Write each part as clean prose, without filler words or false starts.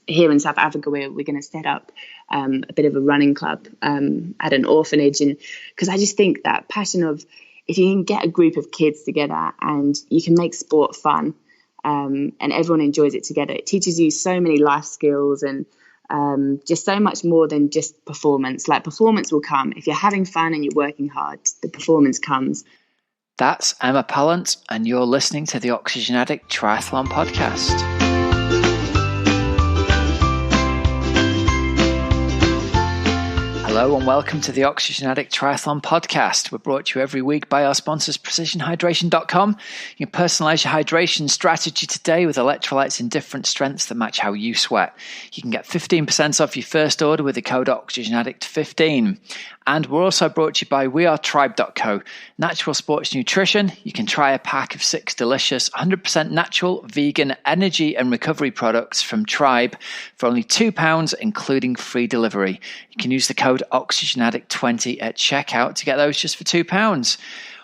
here in South Africa, we're going to set up a bit of a running club at an orphanage. And because I just think that passion of, if you can get a group of kids together and you can make sport fun, and everyone enjoys it together, it teaches you so many life skills and just so much more than just performance. Like, performance will come. If you're having fun and you're working hard, the performance comes. That's Emma Pallant, and you're listening to the Oxygen Addict Triathlon Podcast. Hello and welcome to the Oxygen Addict Triathlon Podcast. We're brought to you every week by our sponsors, precisionhydration.com. You can personalize your hydration strategy today with electrolytes in different strengths that match how you sweat. You can get 15% off your first order with the code OxygenAddict15. And we're also brought to you by wearetribe.co. Natural sports nutrition. You can try a pack of 6 delicious 100% natural, vegan, energy and recovery products from Tribe for only £2, including free delivery. You can use the code OxygenAddict20 at checkout to get those just for £2.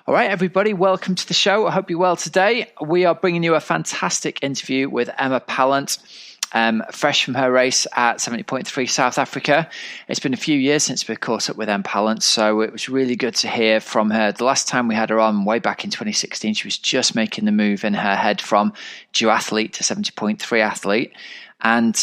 All right, everybody, welcome to the show. I hope you're well today. We are bringing you a fantastic interview with Emma Pallant. Fresh from her race at 70.3 South Africa. It's been a few years since we caught up with Emma Pallant, so it was really good to hear from her. The last time we had her on, way back in 2016, she was just making the move in her head from duathlete to 70.3 athlete. And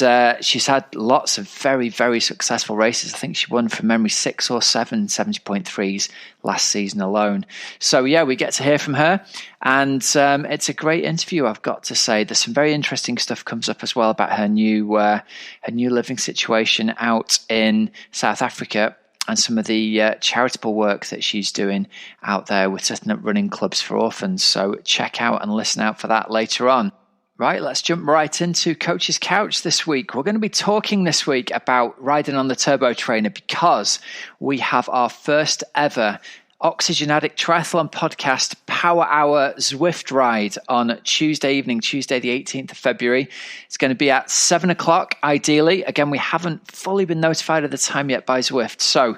she's had lots of very, very successful races. I think she won, from memory, 6 or 7 70.3s last season alone. So, yeah, we get to hear from her. And it's a great interview, I've got to say. There's some very interesting stuff comes up as well about her new living situation out in South Africa, and some of the charitable work that she's doing out there with setting up running clubs for orphans. So check out and listen out for that later on. Right, let's jump right into Coach's Couch this week. We're going to be talking this week about riding on the Turbo Trainer because we have our first ever Oxygen Addict Triathlon Podcast Power Hour Zwift ride on Tuesday evening, Tuesday the 18th of February. It's going to be at 7 o'clock, ideally. Again, we haven't fully been notified of the time yet by Zwift. So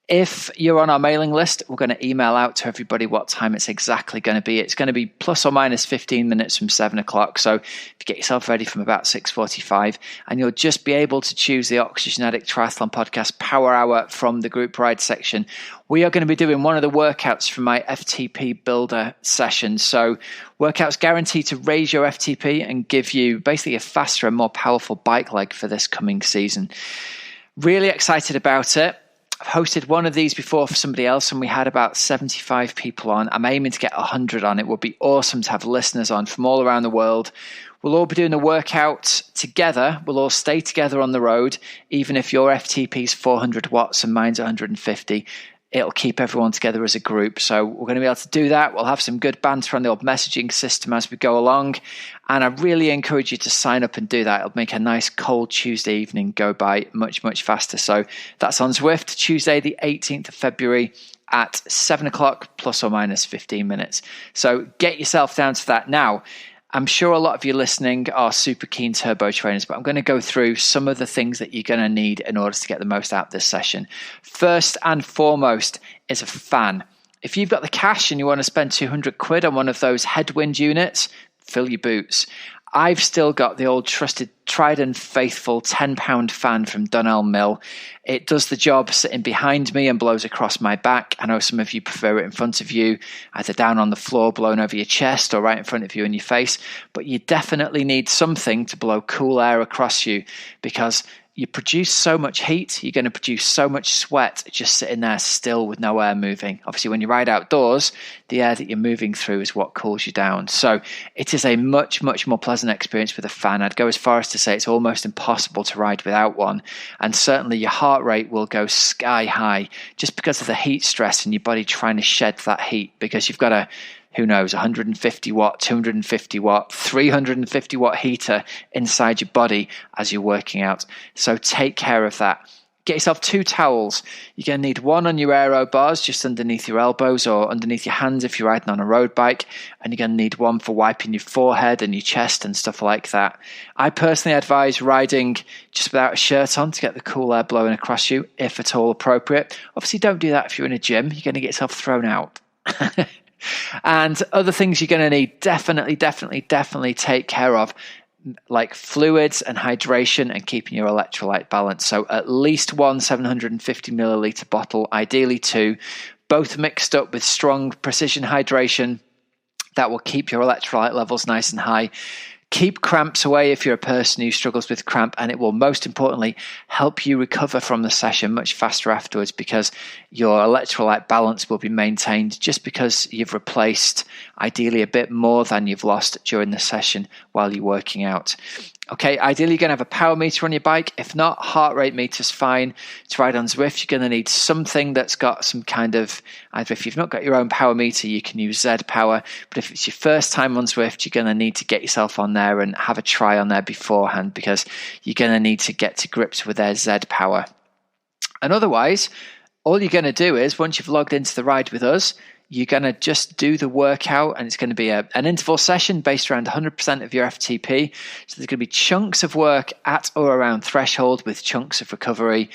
if you're on our mailing list, we're going to email out to everybody what time it's exactly going to be. It's going to be plus or minus 15 minutes from 7 o'clock. So if you get yourself ready from about 6:45, and you'll just be able to choose the Oxygen Addict Triathlon Podcast Power Hour from the group ride section. We are going to be doing one of the workouts from my FTP Builder session. So workouts guaranteed to raise your FTP and give you basically a faster and more powerful bike leg for this coming season. Really excited about it. I've hosted one of these before for somebody else, and we had about 75 people on. I'm aiming to get 100 on. It would be awesome to have listeners on from all around the world. We'll all be doing the workout together. We'll all stay together on the road, even if your FTP is 400 watts and mine's 150. It'll keep everyone together as a group. So we're going to be able to do that. We'll have some good banter on the old messaging system as we go along. And I really encourage you to sign up and do that. It'll make a nice cold Tuesday evening go by much, much faster. So that's on Zwift, Tuesday the 18th of February at 7 o'clock, plus or minus 15 minutes. So get yourself down to that now. I'm sure a lot of you listening are super keen turbo trainers, but I'm going to go through some of the things that you're going to need in order to get the most out of this session. First and foremost is a fan. If you've got the cash and you want to spend 200 quid on one of those headwind units, fill your boots. I've still got the old trusted, tried and faithful £10 fan from Dunelm Mill. It does the job sitting behind me and blows across my back. I know some of you prefer it in front of you, either down on the floor, blown over your chest, or right in front of you in your face. But you definitely need something to blow cool air across you, because you produce so much heat, you're going to produce so much sweat just sitting there still with no air moving. Obviously, when you ride outdoors, the air that you're moving through is what cools you down. So it is a much, much more pleasant experience with a fan. I'd go as far as to say it's almost impossible to ride without one. And certainly your heart rate will go sky high just because of the heat stress and your body trying to shed that heat, because you've got a, who knows, 150 watt, 250 watt, 350 watt heater inside your body as you're working out. So take care of that. Get yourself 2 towels. You're going to need one on your aero bars, just underneath your elbows or underneath your hands if you're riding on a road bike. And you're going to need one for wiping your forehead and your chest and stuff like that. I personally advise riding just without a shirt on to get the cool air blowing across you, if at all appropriate. Obviously, don't do that if you're in a gym. You're going to get yourself thrown out. And other things you're going to need, definitely take care of. like fluids and hydration and keeping your electrolyte balance. So at least one 750 milliliter bottle, ideally two, both mixed up with strong precision hydration that will keep your electrolyte levels nice and high. Keep cramps away if you're a person who struggles with cramp, and it will most importantly help you recover from the session much faster afterwards, because your electrolyte balance will be maintained just because you've replaced ideally a bit more than you've lost during the session while you're working out. Okay, ideally you're going to have a power meter on your bike. If not, heart rate meter's fine. To ride on Zwift, you're going to need something that's got some kind of, either if you've not got your own power meter, you can use Z Power. But if it's your first time on Zwift, you're going to need to get yourself on there and have a try on there beforehand, because you're going to need to get to grips with their Z Power. And otherwise, all you're going to do is, once you've logged into the ride with us, you're going to just do the workout, and it's going to be an interval session based around 100% of your FTP. So there's going to be chunks of work at or around threshold with chunks of recovery,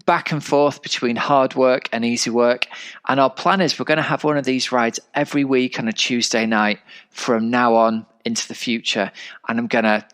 back and forth between hard work and easy work. And our plan is we're going to have one of these rides every week on a Tuesday night from now on into the future. And I'm going to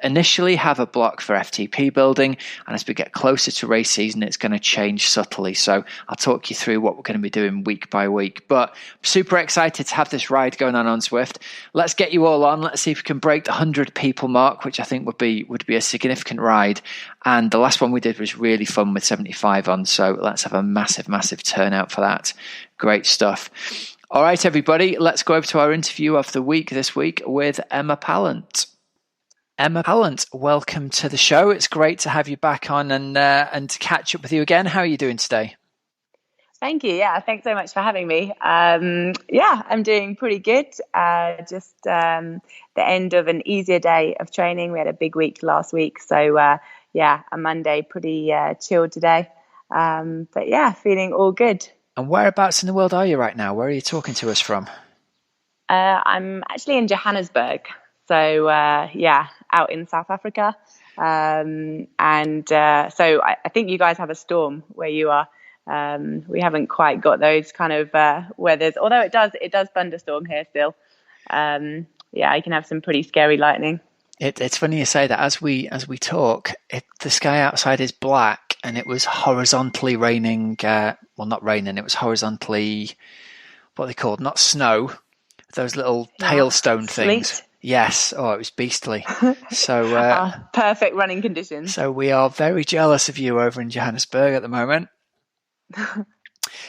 initially have a block for FTP building, and as we get closer to race season, it's going to change subtly. So I'll talk you through what we're going to be doing week by week. But I'm super excited to have this ride going on Zwift. Let's get you all on. Let's see if we can break the 100 people mark, which I think would be a significant ride. And the last one we did was really fun with 75 on. So let's have a massive turnout for that. Great stuff. All right, everybody, let's go over to our interview of the week this week with Emma Pallant. Emma Pallant, welcome to the show. It's great to have you back on and to catch up with you again. How are you doing today? Thank you. Yeah, thanks so much for having me. I'm doing pretty good. Just the end of an easier day of training. We had a big week last week. So, a Monday, pretty chilled today. But yeah, feeling all good. And whereabouts in the world are you right now? Where are you talking to us from? I'm actually in Johannesburg. So, out in South Africa. So I think you guys have a storm where you are. We haven't quite got those kind of weathers, although it does thunderstorm here still. You can have some pretty scary lightning. It's funny you say that. As we talk, the sky outside is black, and it was horizontally raining. Not raining. It was horizontally, what are they called? Not snow. Those little hailstone things. Sleet. Yes. Oh, it was beastly. So perfect running conditions. So we are very jealous of you over in Johannesburg at the moment.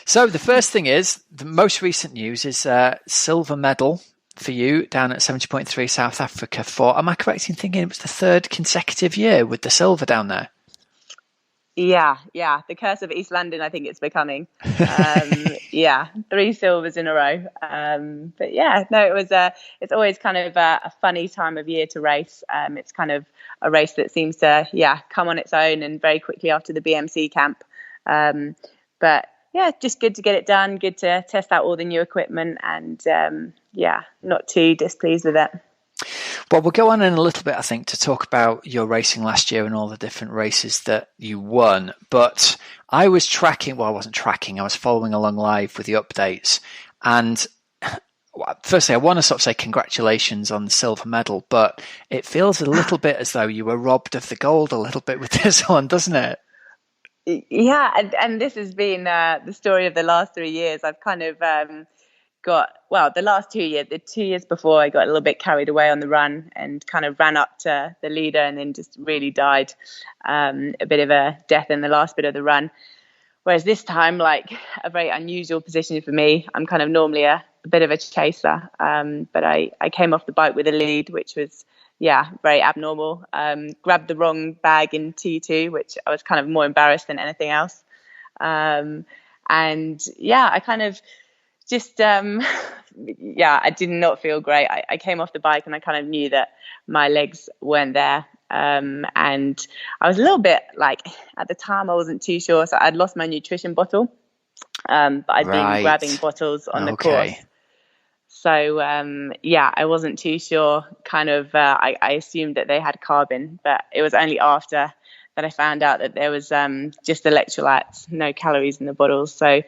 So the first thing is, the most recent news is silver medal for you down at 70.3 South Africa for, am I correct in thinking it was the third consecutive year with the silver down there? Yeah. The curse of East London, I think it's becoming. 3 silvers in a row. It's always kind of a funny time of year to race. It's kind of a race that seems to, come on its own and very quickly after the BMC camp. Just good to get it done. Good to test out all the new equipment and, not too displeased with it. Well, we'll go on in a little bit, I think, to talk about your racing last year and all the different races that you won. But I was tracking, well, I wasn't tracking, I was following along live with the updates. And firstly, I want to sort of say congratulations on the silver medal, but it feels a little bit as though you were robbed of the gold a little bit with this one, doesn't it? Yeah, and this has been the story of the last 3 years. I've kind of the last 2 years, the 2 years before, I got a little bit carried away on the run and kind of ran up to the leader and then just really died. A bit of a death in the last bit of the run. Whereas this time, like a very unusual position for me. I'm kind of normally a bit of a chaser, but I came off the bike with a lead, which was, very abnormal. Grabbed the wrong bag in T2, which I was kind of more embarrassed than anything else. I kind of just, I did not feel great. I came off the bike and I kind of knew that my legs weren't there. And I was a little bit like, at the time, I wasn't too sure. So I'd lost my nutrition bottle, but I'd been grabbing bottles on the course. So, I wasn't too sure. Kind of, I assumed that they had carbon, but it was only after that I found out that there was just electrolytes, no calories in the bottles. So,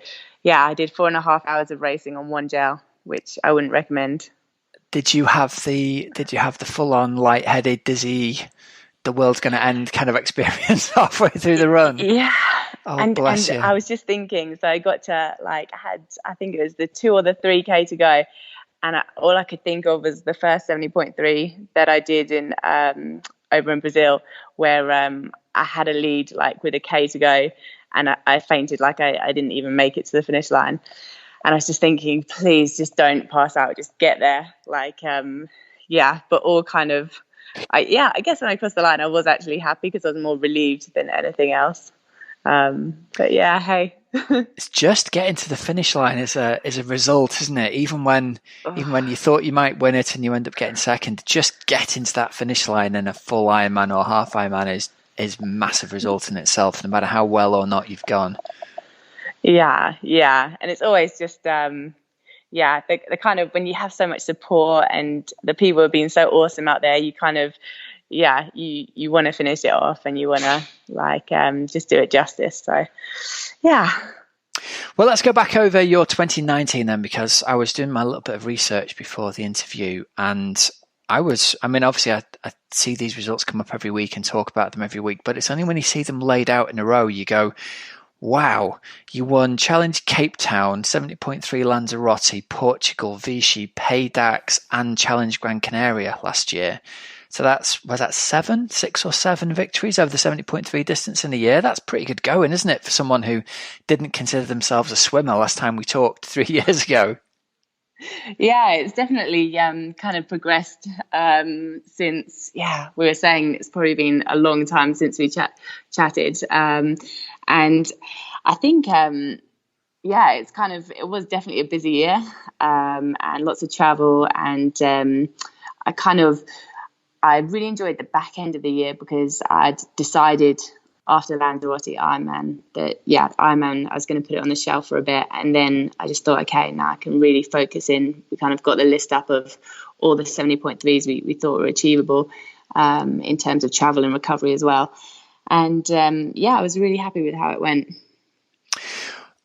I did 4.5 hours of racing on one gel, which I wouldn't recommend. Did you have the full on lightheaded, dizzy, the world's going to end kind of experience halfway through the run? Yeah. Oh, and bless you. I was just thinking, so I got to I think it was the 2 or the 3K to go, and all I could think of was the first 70.3 that I did in over in Brazil, where I had a lead like with a K to go, and I fainted, like I didn't even make it to the finish line. And I was just thinking, please just don't pass out, just get there. But all kind of, I guess when I crossed the line, I was actually happy because I was more relieved than anything else. But yeah, hey. It's just getting to the finish line is a result, isn't it? Even when you thought you might win it and you end up getting second, just getting to that finish line in a full Ironman or half Ironman is massive result in itself, no matter how well or not you've gone. Yeah, and it's always just the kind of, when you have so much support and the people have been so awesome out there, you kind of you want to finish it off and you want to just do it justice. So yeah. Well, let's go back over your 2019 then, because I was doing my little bit of research before the interview, and obviously I see these results come up every week and talk about them every week, but it's only when you see them laid out in a row you go, wow, you won Challenge Cape Town, 70.3 Lanzarote, Portugal, Vichy, Pays d'Aix, and Challenge Gran Canaria last year. So was that 6 or 7 victories over the 70.3 distance in a year? That's pretty good going, isn't it, for someone who didn't consider themselves a swimmer last time we talked 3 years ago? Yeah, it's definitely kind of progressed since, we were saying it's probably been a long time since we chatted. And I think, it's it was definitely a busy year, and lots of travel. And I really enjoyed the back end of the year because I'd decided after Lanzarote Ironman that, Ironman, I was going to put it on the shelf for a bit. And then I just thought, okay, now I can really focus in. We kind of got the list up of all the 70.3s we thought were achievable in terms of travel and recovery as well. And I was really happy with how it went.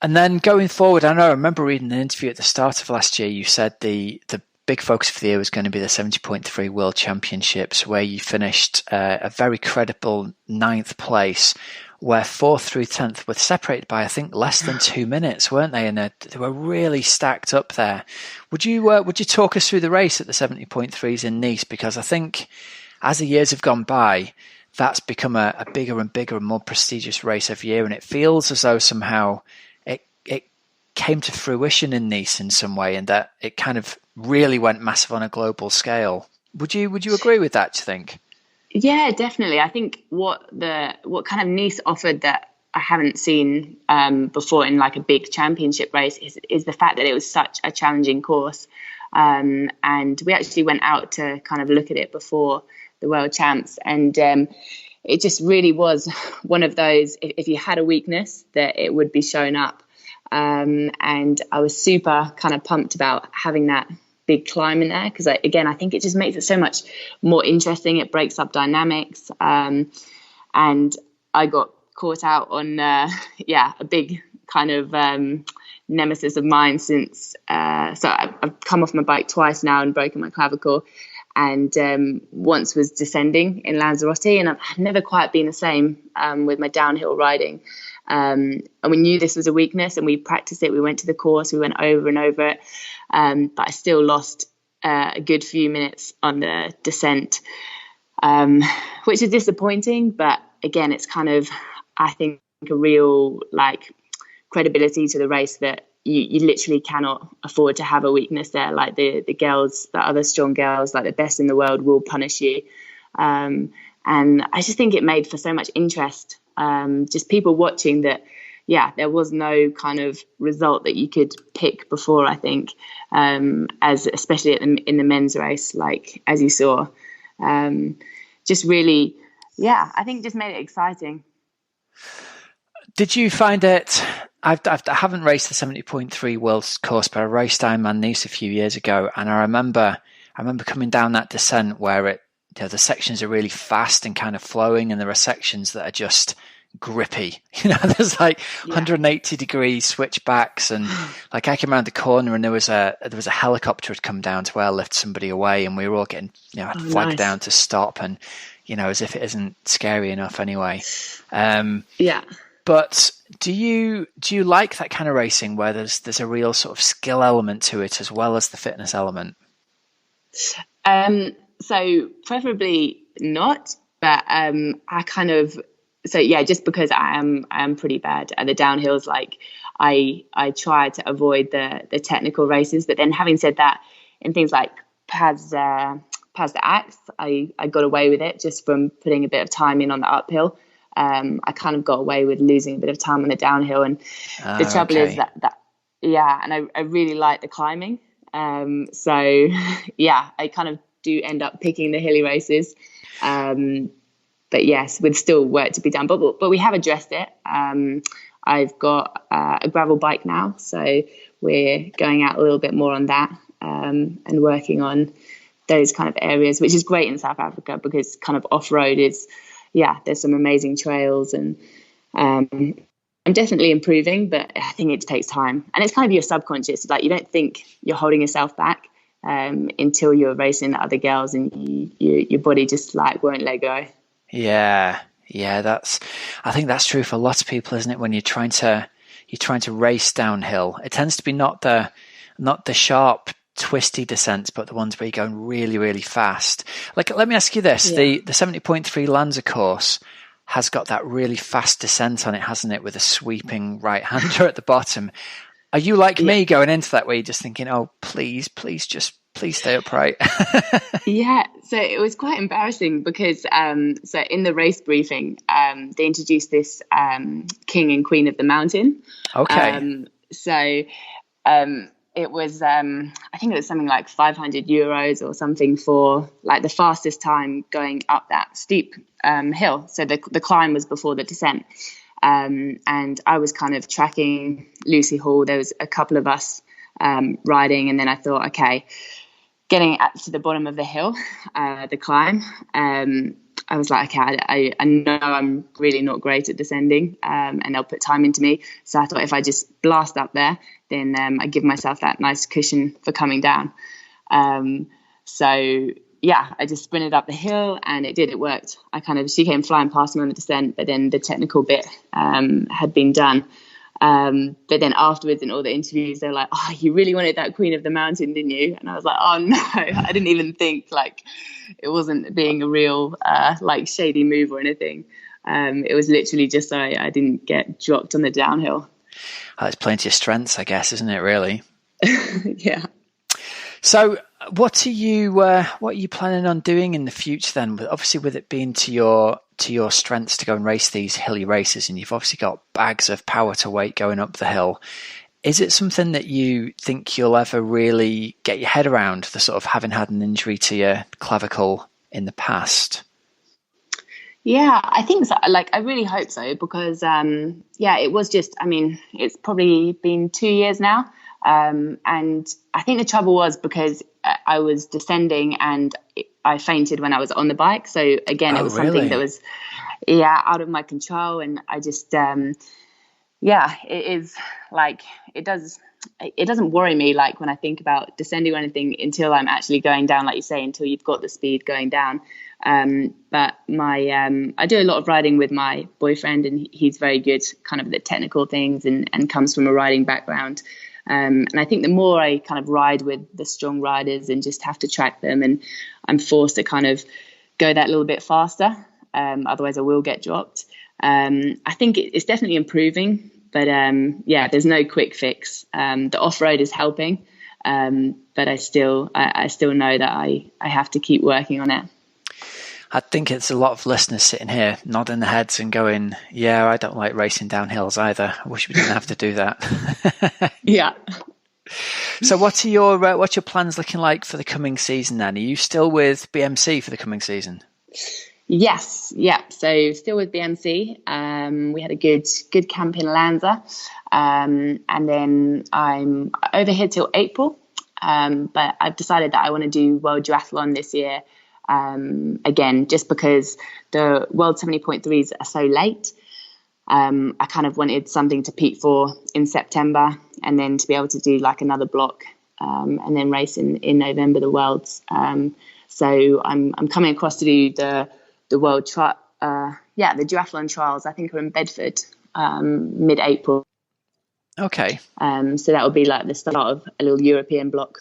And then going forward, I remember reading an interview at the start of last year, you said the big focus for the year was going to be the 70.3 World Championships, where you finished a very credible 9th place, where 4th through 10th were separated by, I think, less than 2 minutes, weren't they? And they were really stacked up there. Would you talk us through the race at the 70.3s in Nice? Because I think as the years have gone by, that's become a bigger and bigger and more prestigious race every year, and it feels as though somehow it came to fruition in Nice in some way, and that it kind of really went massive on a global scale. Would you agree with that, do you think? Yeah, definitely. I think what kind of Nice offered that I haven't seen before in like a big championship race is the fact that it was such a challenging course. And we actually went out to kind of look at it before the World Champs, and it just really was one of those, if you had a weakness, that it would be shown up. And I was super kind of pumped about having that big climb in there, because I think it just makes it so much more interesting. It breaks up dynamics, and I got caught out on a big kind of nemesis of mine since so I've come off my bike twice now and broken my clavicle, and once was descending in Lanzarote, and I've never quite been the same with my downhill riding. And we knew this was a weakness, and we practiced it. We went to the course, we went over and over it, but I still lost a good few minutes on the descent, which is disappointing. But again, it's kind of, I think, a real credibility to the race that you literally cannot afford to have a weakness there. Like the girls, the other strong girls, like the best in the world, will punish you. And I just think it made for so much interest. Just people watching that, there was no kind of result that you could pick before, I think, as especially in the men's race, like as you saw, just really, I think just made it exciting. Did you find it, I haven't raced the 70.3 World course, but I raced Ironman Nice a few years ago, and I remember coming down that descent where the sections are really fast and kind of flowing, and there are sections that are just grippy. There's like Yeah. 180 degree switchbacks, and like I came around the corner and there was a helicopter had come down to airlift somebody away, and we were all getting had to flag down to stop, and as if it isn't scary enough anyway. Yeah. But do you like that kind of racing where there's a real sort of skill element to it as well as the fitness element? So preferably not, but just because I am pretty bad at the downhills, like I try to avoid the technical races. But then having said that, in things like Paz the Axe, I got away with it just from putting a bit of time in on the uphill. I kind of got away with losing a bit of time on the downhill, and the trouble is that and I really like the climbing. I kind of do end up picking the hilly races. But yes, with still work to be done. But we have addressed it. I've got a gravel bike now, so we're going out a little bit more on that and working on those kind of areas, which is great in South Africa because kind of off-road is, there's some amazing trails, and I'm definitely improving, but I think it takes time. And it's kind of your subconscious. Like, you don't think you're holding yourself back until you're racing the other girls, and your body just like won't let go. Yeah, I think that's true for a lot of people, isn't it? When you're trying to race downhill, it tends to be not the sharp, twisty descents, but the ones where you're going really, really fast. Like, let me ask you this: the 70.3 Lanza course has got that really fast descent on it, hasn't it? With a sweeping right-hander at the bottom. Are you like me going into that where you're just thinking, oh, please stay upright? Yeah, so it was quite embarrassing because so in the race briefing, they introduced this king and queen of the mountain. Okay. It was I think it was something like €500 or something for like the fastest time going up that steep hill. So the climb was before the descent. And I was kind of tracking Lucy Hall. There was a couple of us riding, and then I thought, okay, getting to the bottom of the hill, the climb, I was like, okay, I know I'm really not great at descending, and they'll put time into me. So I thought if I just blast up there, then I give myself that nice cushion for coming down. I just sprinted up the hill, and it worked. She came flying past me on the descent, but then the technical bit had been done. But then afterwards in all the interviews, they're like, oh, you really wanted that queen of the mountain, didn't you? And I was like, oh no, I didn't even think like it wasn't being a real like shady move or anything. It was literally just so I didn't get dropped on the downhill. Oh, it's plenty of strengths, I guess, isn't it, really? Yeah. So what are you planning on doing in the future then? Obviously, with it being to your strengths to go and race these hilly races, and you've obviously got bags of power to weight going up the hill. Is it something that you think you'll ever really get your head around, the sort of having had an injury to your clavicle in the past? Yeah, I think so. Like, I really hope so, because it was just, I mean, it's probably been 2 years now. And I think the trouble was because I was descending and I fainted when I was on the bike. So again, it was something that was, out of my control. And I just, it is like, it doesn't worry me, like when I think about descending or anything, until I'm actually going down, like you say, until you've got the speed going down. But I do a lot of riding with my boyfriend, and he's very good kind of the technical things and comes from a riding background. And I think the more I kind of ride with the strong riders and just have to track them, and I'm forced to kind of go that little bit faster, otherwise I will get dropped. I think it's definitely improving, but there's no quick fix. The off-road is helping, but I still know that I have to keep working on it. I think it's a lot of listeners sitting here nodding their heads and going, yeah, I don't like racing down hills either. I wish we didn't have to do that. Yeah. So what's your plans looking like for the coming season then? Are you still with BMC for the coming season? Yes. Yeah. So still with BMC. We had a good camp in Lanza. And then I'm over here till April. But I've decided that I want to do World Duathlon this year. Again, just because the World 70.3s are so late. I kind of wanted something to peak for in September, and then to be able to do like another block, and then race in November, the Worlds. So I'm coming across to do the world the duathlon trials. I think are in Bedford, mid-April. Okay. So that will be like the start of a little European block.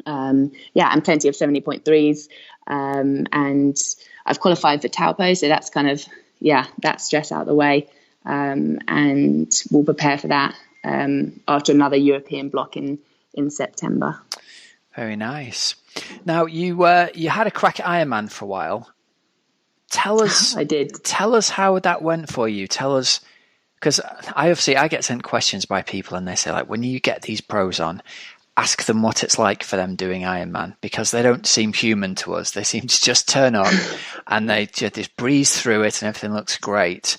And plenty of 70.3s. And I've qualified for Taupo, so that's kind of, that stress out the way. And we'll prepare for that after another European block in September. Very nice. Now, you had a crack at Ironman for a while. Tell us. I did. Tell us how that went for you. Tell us, because I get sent questions by people, and they say, like, when you get these pros on, ask them what it's like for them doing Ironman, because they don't seem human to us. They seem to just turn up and they just breeze through it and everything looks great.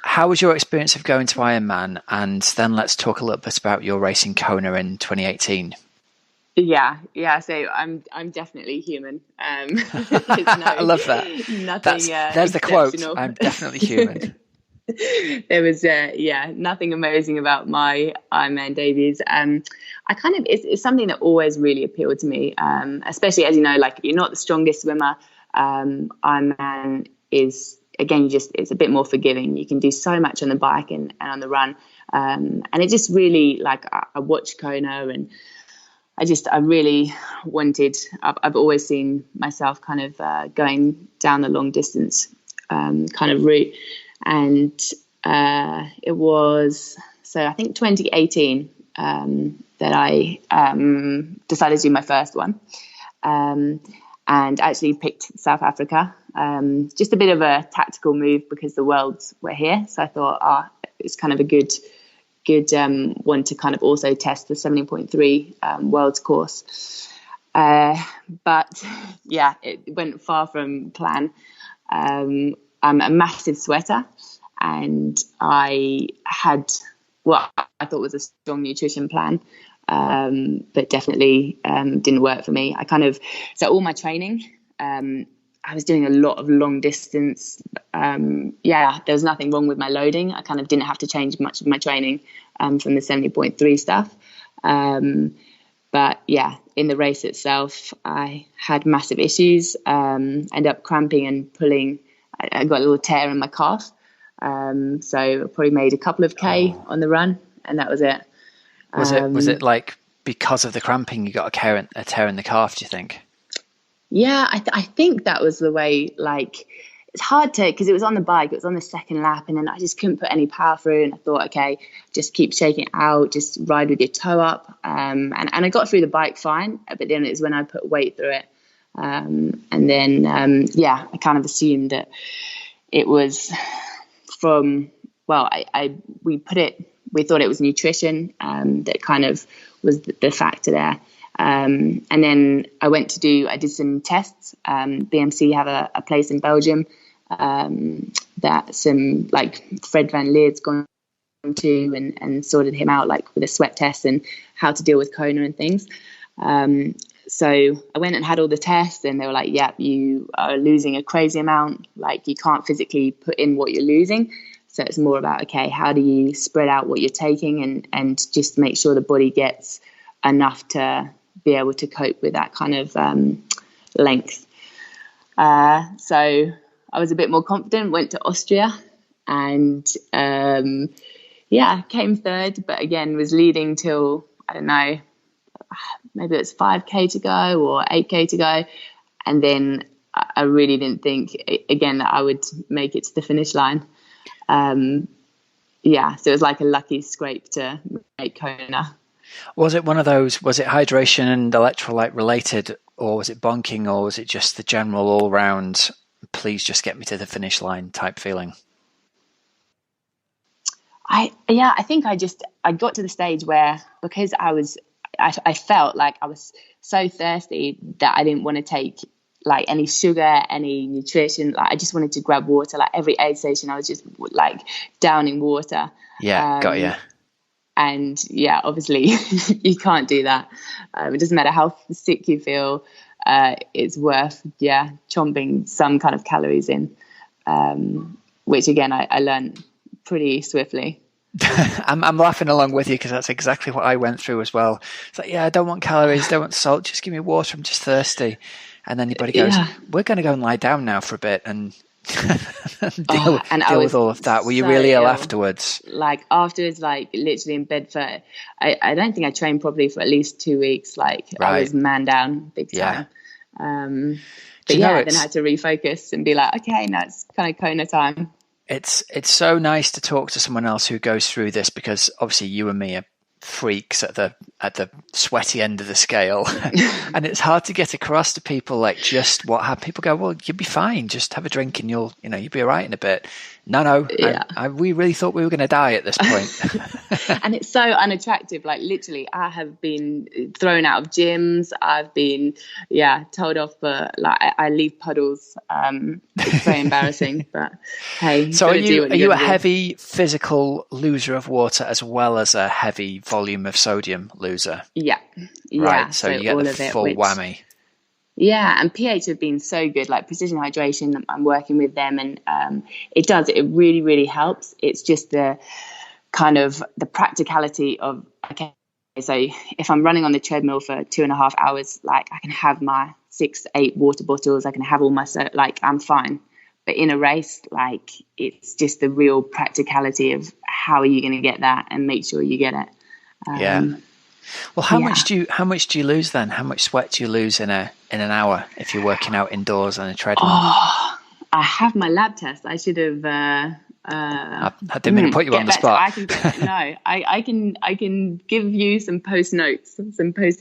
How was your experience of going to Ironman? And then let's talk a little bit about your race in Kona in 2018. Yeah. So I'm definitely human. I love that. Nothing. There's the quote. I'm definitely human. There was nothing amazing about my Ironman debuts. I kind of it's something that always really appealed to me, especially as you know, like if you're not the strongest swimmer, Ironman is, again, it's a bit more forgiving. You can do so much on the bike and on the run, and it just really, like, I watched Kona, and I really wanted. I've always seen myself kind of going down the long distance kind of route. And it was, so I think 2018 that I decided to do my first one, and actually picked South Africa. Just a bit of a tactical move because the Worlds were here. So I thought, it's kind of a good one to kind of also test the 70.3 Worlds course. But yeah, it went far from plan. I'm a massive sweater, and I had what I thought was a strong nutrition plan, but definitely didn't work for me. So all my training, I was doing a lot of long distance. There was nothing wrong with my loading. I kind of didn't have to change much of my training from the 70.3 stuff. But yeah, in the race itself, I had massive issues, ended up cramping and pulling. I got a little tear in my calf. So I probably made a couple of K on the run, and that was it. Was it like because of the cramping you got a tear in the calf, do you think? Yeah, I think that was the way. Like, it's hard to, because it was on the bike, it was on the second lap, and then I just couldn't put any power through, and I thought, okay, just keep shaking it out, just ride with your toe up, and I got through the bike fine, but then it was when I put weight through it, and then I kind of assumed that it was from, well, we thought it was nutrition that kind of was the factor there. And then I did some tests. BMC have a place in Belgium that some, like, Fred Van Leer's gone to and sorted him out, like, with a sweat test and how to deal with Kona and things. So I went and had all the tests, and they were like, yeah, you are losing a crazy amount. Like, you can't physically put in what you're losing. So it's more about, okay, how do you spread out what you're taking and just make sure the body gets enough to be able to cope with that kind of length. So I was a bit more confident, went to Austria, and came third, but again was leading till, I don't know, maybe it's 5K to go or 8K to go. And then I really didn't think, again, that I would make it to the finish line. So it was like a lucky scrape to make Kona. Was it one of those, was it hydration and electrolyte related, or was it bonking, or was it just the general all round, please just get me to the finish line type feeling? I think I got to the stage where, because I felt like I was so thirsty that I didn't want to take, like, any sugar, any nutrition. Like, I just wanted to grab water. Like, every aid station, I was just, like, downing water. Yeah, got you. And yeah, obviously you can't do that. It doesn't matter how sick you feel. It's worth, chomping some kind of calories in, which again, I learned pretty swiftly. I'm laughing along with you because that's exactly what I went through as well. It's like, I don't want calories, don't want salt, just give me water, I'm just thirsty. And then your body goes, we're going to go and lie down now for a bit and deal with all of that. Were you really ill afterwards? Like afterwards, like literally in bed for, I don't think I trained properly for at least 2 weeks. Like I was man down big time. But then I had to refocus and be like, okay, now it's kind of Kona time. It's so nice to talk to someone else who goes through this, because obviously you and me are freaks at the sweaty end of the scale, and it's hard to get across to people like just what happened. People go, well, you'll be fine, just have a drink and you'll be all right in a bit. No, we really thought we were going to die at this point. And it's so unattractive. Like literally, I have been thrown out of gyms. I've been told off for like I leave puddles. It's very embarrassing, but hey. So are you a heavy physical loser of water as well as a heavy volume of sodium loser? Yeah. Right. So you get the full whammy. Yeah, and pH have been so good, like Precision Hydration, I'm working with them, and it really, really helps. It's just the kind of the practicality of, okay, so if I'm running on the treadmill for 2.5 hours, like I can have my 6-8 water bottles, I can have all my, like I'm fine. But in a race, like it's just the real practicality of how are you going to get that and make sure you get it. Well, how much do you lose then? How much sweat do you lose in an hour if you're working out indoors on a treadmill? Oh, I have my lab test. I should have. I didn't mean to put you on the spot. I can give you some post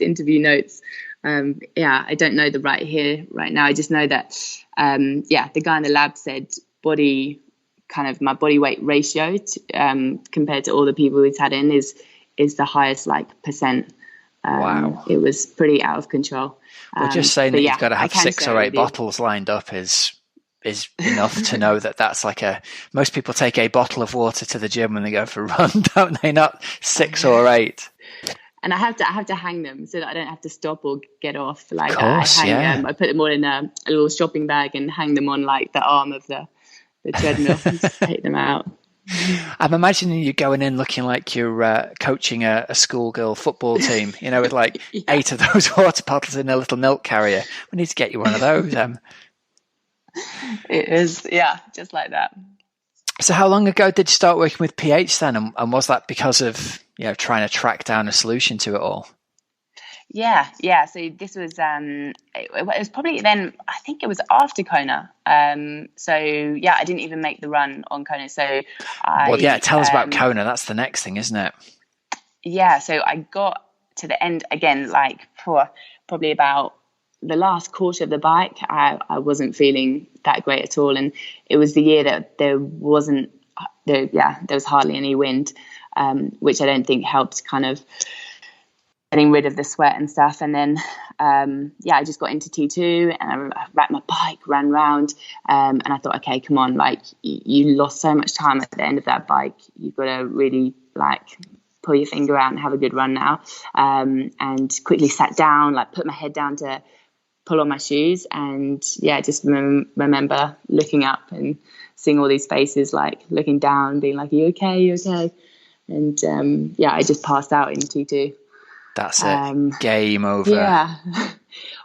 interview notes. I don't know the right now. I just know that the guy in the lab said my body weight ratio compared to all the people he's had in is the highest percent. Wow. It was pretty out of control. Well, just saying that you've got to have 6 or 8 bottles lined up is enough to know that that's most people take a bottle of water to the gym when they go for a run, don't they? Not 6 or 8. And I have to hang them so that I don't have to stop or get off. Of course, I put them all in a little shopping bag and hang them on the arm of the treadmill and just take them out. I'm imagining you going in looking like you're coaching a schoolgirl football team, with 8 of those water bottles in a little milk carrier. We need to get you one of those. It is, just like that. So how long ago did you start working with pH then? And was that because of, trying to track down a solution to it all? Yeah. So this was, it was probably then, I think it was after Kona. I didn't even make the run on Kona. So tell us about Kona. That's the next thing, isn't it? Yeah. So I got to the end again, for probably about the last quarter of the bike. I wasn't feeling that great at all. And it was the year that there was hardly any wind, which I don't think helped kind of getting rid of the sweat and stuff. And then, I just got into T2 and I wrapped my bike, ran round. And I thought, okay, come on, you lost so much time at the end of that bike. You've got to really pull your finger out and have a good run now. And quickly sat down, put my head down to pull on my shoes. And just remember looking up and seeing all these faces, looking down, being like, you okay? You okay? And I just passed out in T2. That's it. Game over. Yeah.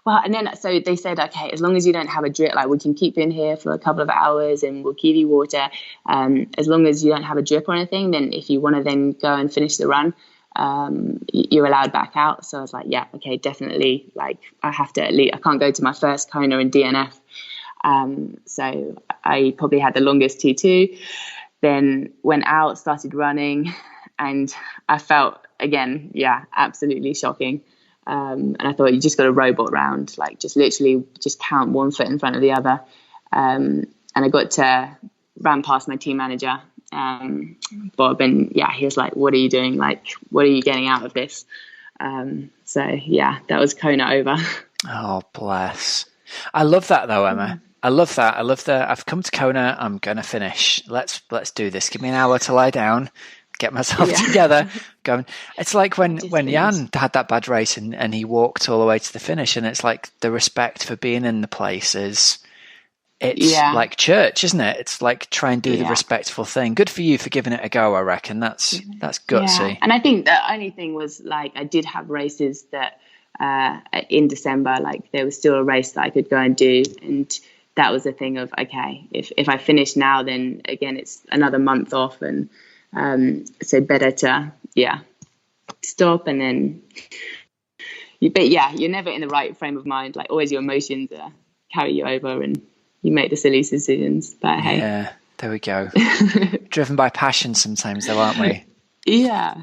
Well, and then so they said, okay, as long as you don't have a drip, we can keep you in here for a couple of hours and we'll give you water. As long as you don't have a drip or anything, then if you want to then go and finish the run, you're allowed back out. So I was like, yeah, okay, definitely. I have to I can't go to my first Kona in DNF. So I probably had the longest T2. Then went out, started running, and I felt, again, absolutely shocking. And I thought, you just got a robot round, just literally just count one foot in front of the other. And I ran past my team manager, Bob, and he was like, what are you doing? What are you getting out of this? That was Kona over. Oh, bless. I love that though, Emma. I love that. I've come to Kona. I'm going to finish. Let's do this. Give me an hour to lie down, get myself together. Going. It's like when Jan had that bad race and he walked all the way to the finish, and it's like the respect for being in the place is it's like church, isn't it? It's like try and do the Yeah. respectful thing. Good for you for giving it a go, I reckon. That's gutsy. Yeah. And I think the only thing was, like, I did have races that in December, like there was still a race that I could go and do, and that was the thing of, okay, if I finish now, then again it's another month off, and so better to stop. And then but you're never in the right frame of mind. Like, always your emotions carry you over and you make the silly decisions. But hey, yeah, there we go. Driven by passion sometimes though, aren't we? Yeah,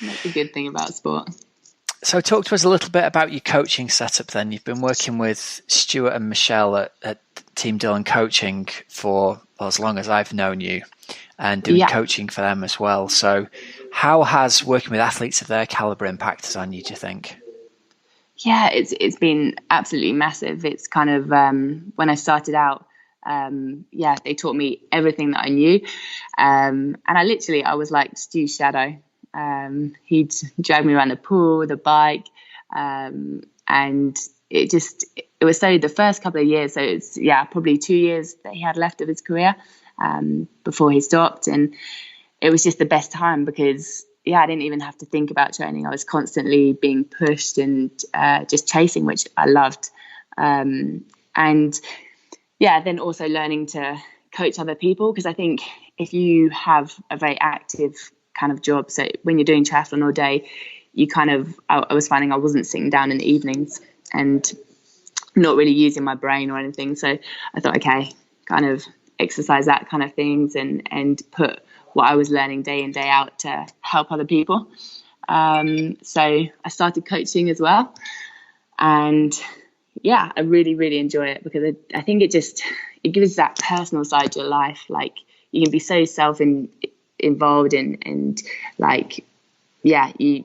that's a good thing about sport. So talk to us a little bit about your coaching setup then. You've been working with Stuart and Michelle at Team Dylan Coaching for as long as I've known you, and doing coaching for them as well. So how has working with athletes of their calibre impacted on you, do you think? Yeah, it's been absolutely massive. It's kind of, when I started out, they taught me everything that I knew. And I was like Stu's shadow. He'd drag me around the pool with a bike. And it was so the first couple of years. So it's, probably 2 years that he had left of his career, before he stopped. And it was just the best time because, I didn't even have to think about training. I was constantly being pushed and just chasing, which I loved. And then also learning to coach other people, because I think if you have a very active kind of job, so when you're doing triathlon all day, you kind of, I was finding I wasn't sitting down in the evenings and not really using my brain or anything. So I thought, okay, kind of exercise that kind of things and put what I was learning day in, day out to help other people. So I started coaching as well. And I really, really enjoy it because I think it gives that personal side to your life. Like, you can be so involved and like, you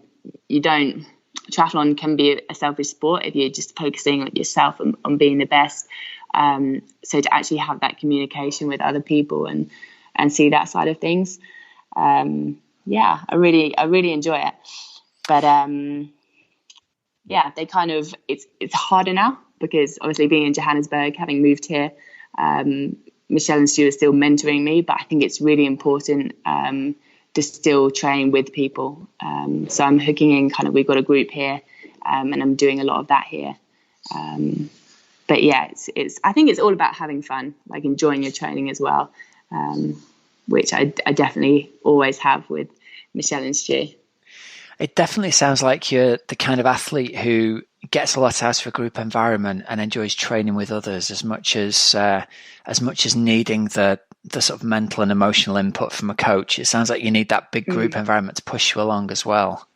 don't, triathlon can be a selfish sport if you're just focusing on yourself and on being the best. So to actually have that communication with other people and see that side of things, I really enjoy it. But they kind of, it's harder now because obviously being in Johannesburg, having moved here, Michelle and Stu are still mentoring me, but I think it's really important to still train with people. So I'm hooking in we've got a group here, and I'm doing a lot of that here. But I think it's all about having fun, like enjoying your training as well, which I definitely always have with Michelle and Stu. It definitely sounds like you're the kind of athlete who gets a lot out of a group environment and enjoys training with others as much as needing the sort of mental and emotional input from a coach. It sounds like you need that big group environment to push you along as well.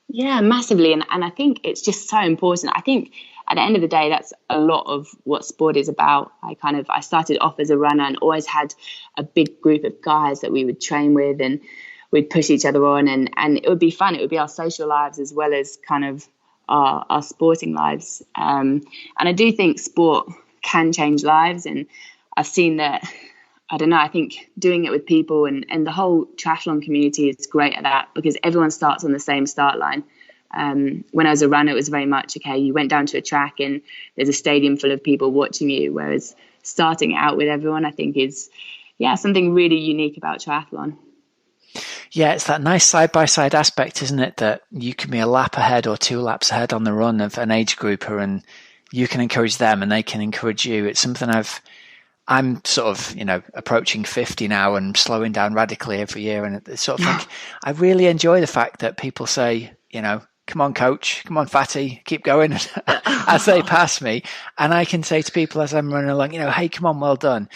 Yeah, massively. And I think it's just so important. I think at the end of the day, that's a lot of what sport is about. I started off as a runner and always had a big group of guys that we would train with, and we'd push each other on, and it would be fun. It would be our social lives as well as kind of our sporting lives. And I do think sport can change lives. And I've seen that, I think doing it with people and the whole triathlon community is great at that because everyone starts on the same start line. When I was a runner, it was very much, okay, you went down to a track and there's a stadium full of people watching you. Whereas starting out with everyone, I think is, something really unique about triathlon. Yeah, it's that nice side-by-side aspect, isn't it? That you can be a lap ahead or 2 laps ahead on the run of an age grouper, and you can encourage them and they can encourage you. It's something I'm sort of, approaching 50 now and slowing down radically every year. And it's sort of think, I really enjoy the fact that people say, come on, coach, come on, fatty, keep going as they pass me. And I can say to people as I'm running along, hey, come on, well done.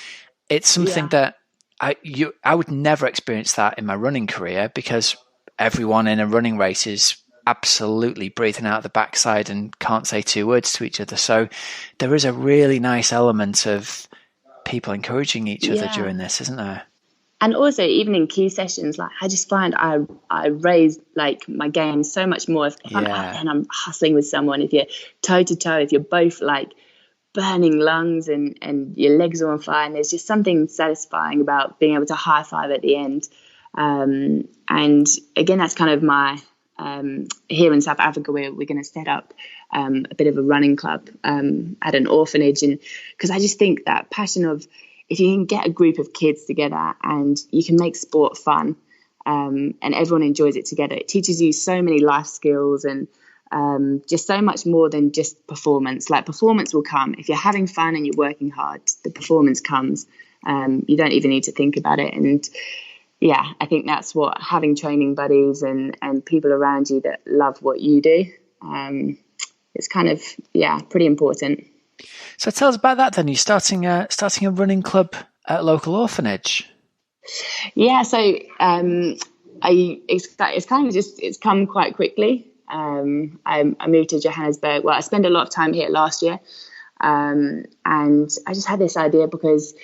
It's something that I would never experience that in my running career because everyone in a running race is absolutely breathing out the backside and can't say 2 words to each other. So there is a really nice element of people encouraging each other during this, isn't there? And also, even in key sessions, like I just find I raise like my game so much more if I'm out there and I'm hustling with someone. If you're toe to toe, if you're both like burning lungs and your legs are on fire, and there's just something satisfying about being able to high five at the end. And again, that's kind of my here in South Africa, we're going to set up a bit of a running club at an orphanage, and because I just think that passion of if you can get a group of kids together and you can make sport fun, and everyone enjoys it together, it teaches you so many life skills and just so much more than just performance. Like, performance will come if you're having fun and you're working hard. The performance comes. You don't even need to think about it. And yeah, I think that's what having training buddies and people around you that love what you do. It's kind of, pretty important. So tell us about that then. You're starting a running club at a local orphanage. Yeah, so it's come quite quickly. I moved to Johannesburg. Well, I spent a lot of time here last year, and I just had this idea because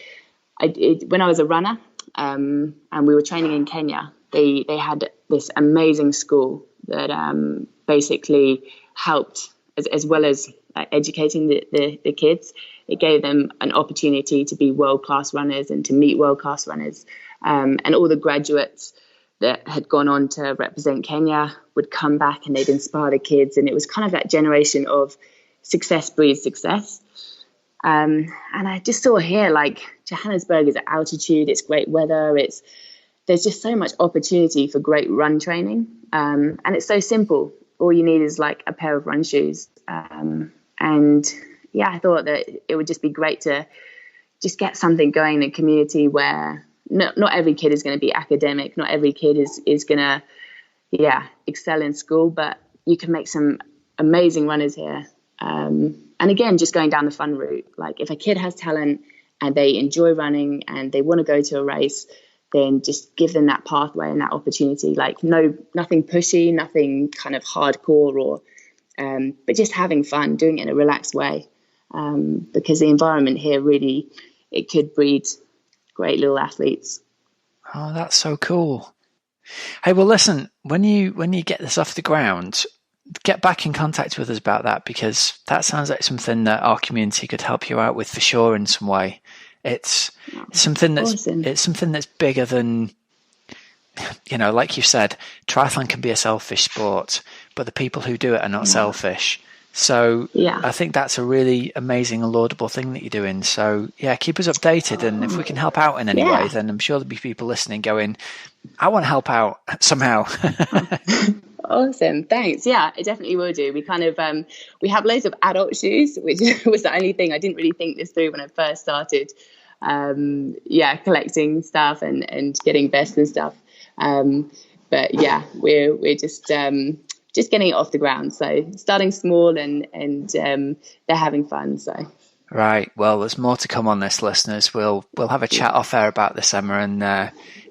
when I was a runner, and we were training in Kenya, they had this amazing school that basically helped as well as educating the kids. It gave them an opportunity to be world-class runners and to meet world-class runners, and all the graduates that had gone on to represent Kenya would come back and they'd inspire the kids. And it was kind of that generation of success breeds success. And I just saw here, like, Johannesburg is at altitude, it's great weather, there's just so much opportunity for great run training. And it's so simple. All you need is like a pair of run shoes. And yeah, I thought that it would just be great to just get something going in a community where not every kid is going to be academic. Not every kid is going to, excel in school, but you can make some amazing runners here. And again, just going down the fun route. Like, if a kid has talent and they enjoy running and they want to go to a race, then just give them that pathway and that opportunity. Like, nothing pushy, nothing kind of hardcore, but just having fun, doing it in a relaxed way. Because the environment here really, it could breed great little athletes. Oh, that's so cool. Hey, well, listen, when you get this off the ground, get back in contact with us about that, because that sounds like something that our community could help you out with for sure in some way. It's something that's awesome. It's something that's bigger than, like you said, triathlon can be a selfish sport, but the people who do it are not selfish. So I think that's a really amazing and laudable thing that you're doing. So keep us updated. And if we can help out in any way, then I'm sure there'll be people listening going, I want to help out somehow. Awesome. Thanks. Yeah, I definitely will do. We kind of, we have loads of adult shoes, which was the only thing I didn't really think this through when I first started, collecting stuff and getting vests and stuff. But yeah, we're just getting it off the ground. So starting small and they're having fun. So. Right. Well, there's more to come on this, listeners. We'll have a chat off air about this, Emma, and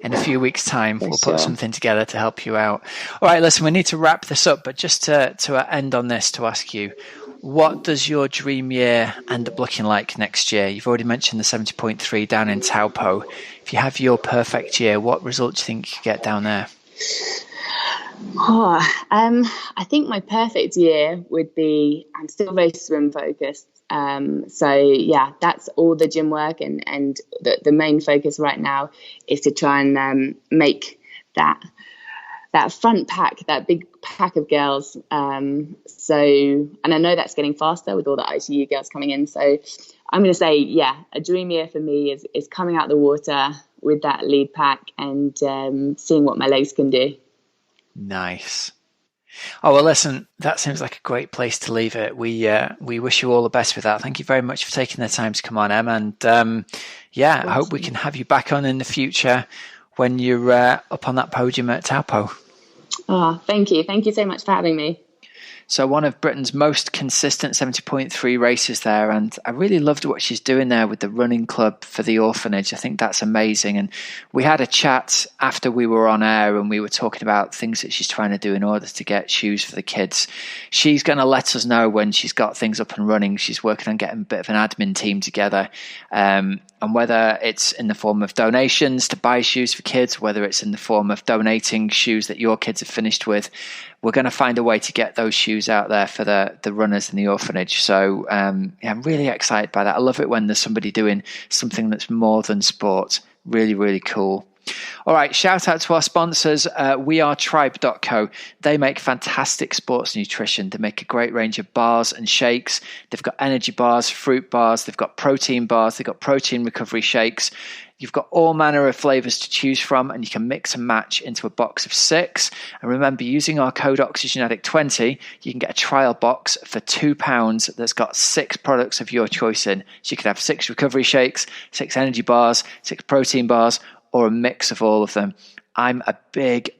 in a few weeks' time, we'll put something together to help you out. All right, listen, we need to wrap this up, but just to end on this, to ask you, what does your dream year end up looking like next year? You've already mentioned the 70.3 down in Taupo. If you have your perfect year, what result do you think you could get down there? I think my perfect year would be, I'm still very swim focused. That's all the gym work and the main focus right now is to try and make that front pack, that big pack of girls. And I know that's getting faster with all the ITU girls coming in. So I'm going to say, a dream year for me is coming out the water with that lead pack and seeing what my legs can do. Nice. Oh, well, listen, that seems like a great place to leave it. We wish you all the best with that. Thank you very much for taking the time to come on, Em. And I hope we can have you back on in the future when you're up on that podium at Taupo. Oh, thank you. Thank you so much for having me. So one of Britain's most consistent 70.3 races there, and I really loved what she's doing there with the running club for the orphanage. I think that's amazing. And we had a chat after we were on air and we were talking about things that she's trying to do in order to get shoes for the kids. She's going to let us know when she's got things up and running. She's working on getting a bit of an admin team together. And whether it's in the form of donations to buy shoes for kids, whether it's in the form of donating shoes that your kids have finished with, we're going to find a way to get those shoes out there for the runners in the orphanage. So I'm really excited by that. I love it when there's somebody doing something that's more than sport. Really, really cool. All right, shout out to our sponsors, wearetribe.co. They make fantastic sports nutrition. They make a great range of bars and shakes. They've got energy bars, fruit bars, they've got protein bars, they've got protein recovery shakes. You've got all manner of flavors to choose from, and you can mix and match into a box of 6. And remember, using our code OxygenAddict20, you can get a trial box for £2 that's got 6 products of your choice in. So you could have 6 recovery shakes, 6 energy bars, 6 protein bars, or a mix of all of them. I'm a big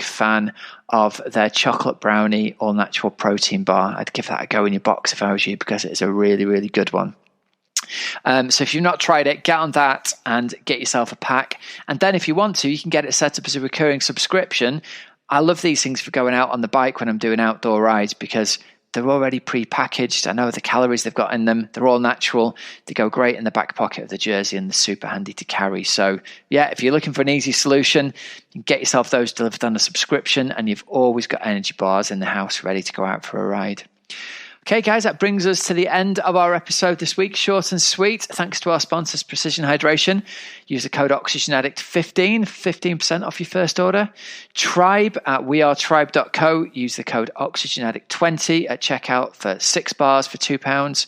fan of their chocolate brownie all natural protein bar. I'd give that a go in your box if I was you, because it's a really, really good one. So if you've not tried it, get on that and get yourself a pack. And then if you want to, you can get it set up as a recurring subscription. I love these things for going out on the bike when I'm doing outdoor rides, because they're already pre-packaged. I know the calories they've got in them. They're all natural. They go great in the back pocket of the jersey, and they're super handy to carry. So yeah, if you're looking for an easy solution, you can get yourself those delivered on a subscription, and you've always got energy bars in the house ready to go out for a ride. Okay, guys, that brings us to the end of our episode this week. Short and sweet. Thanks to our sponsors, Precision Hydration. Use the code OxygenAddict15, 15% off your first order. Tribe at wearetribe.co. Use the code OxygenAddict20 at checkout for 6 bars for £2.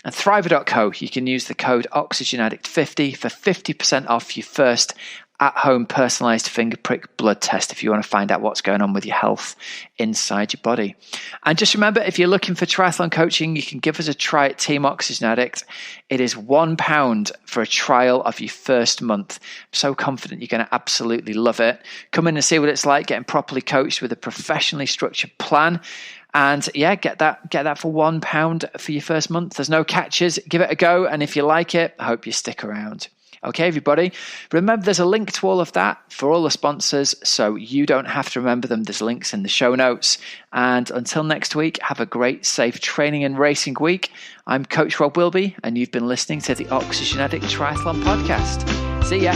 And Thriver.co. You can use the code OxygenAddict50 for 50% off your first at-home personalized finger prick blood test if you want to find out what's going on with your health inside your body. And just remember, if you're looking for triathlon coaching, you can give us a try at Team Oxygen Addict. It is £1 for a trial of your first month. I'm so confident you're going to absolutely love it. Come in and see what it's like getting properly coached with a professionally structured plan. And yeah, get that for £1 for your first month. There's no catches. Give it a go. And if you like it, I hope you stick around. Okay, everybody, remember there's a link to all of that for all the sponsors, so you don't have to remember them. There's links in the show notes. And until next week, have a great, safe training and racing week. I'm Coach Rob Wilby, and you've been listening to the Oxygen Addict Triathlon Podcast. See ya.